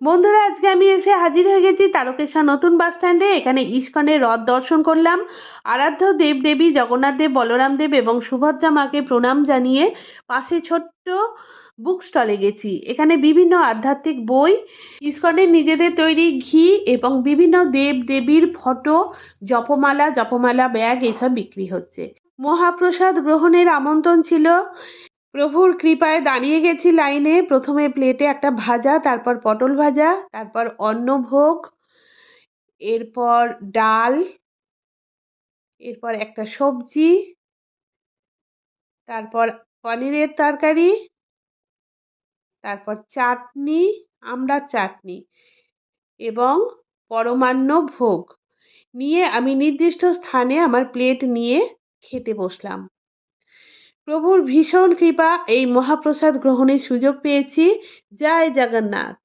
বন্ধুরা, আজকে আমি এসে হাজির হয়ে গেছি তারকেশ্বর নতুন বাস স্ট্যান্ডে। এখানে ইস্কনের রথ দর্শন করলাম। আরাধ্য দেব দেবী জগন্নাথ দেব, বলরাম দেব এবং সুভদ্রা মাকে প্রণাম জানিয়ে পাশে ছোট্ট বুক স্টলে গেছি। এখানে বিভিন্ন আধ্যাত্মিক বই, ইস্কনের নিজেদের তৈরি ঘি এবং বিভিন্ন দেব দেবীর ফটো, জপমালা ব্যাগ এসব বিক্রি হচ্ছে। মহাপ্রসাদ গ্রহণের আমন্ত্রণ ছিল। প্রভুর কৃপায় দাঁড়িয়ে গেছি লাইনে। প্রথমে প্লেটে একটা ভাজা, তারপর পটল ভাজা, তারপর অন্নভোগ, এরপর ডাল, এরপর একটা সবজি, তারপর পনিরের তরকারি, তারপর চাটনি, আমড়ার চাটনি এবং পরমান্ন ভোগ নিয়ে আমি নির্দিষ্ট স্থানে আমার প্লেট নিয়ে খেতে বসলাম। প্রভুর ভীষণ কৃপা, এই মহাপ্রসাদ গ্রহণের সুযোগ পেয়েছি। জয় জগন্নাথ।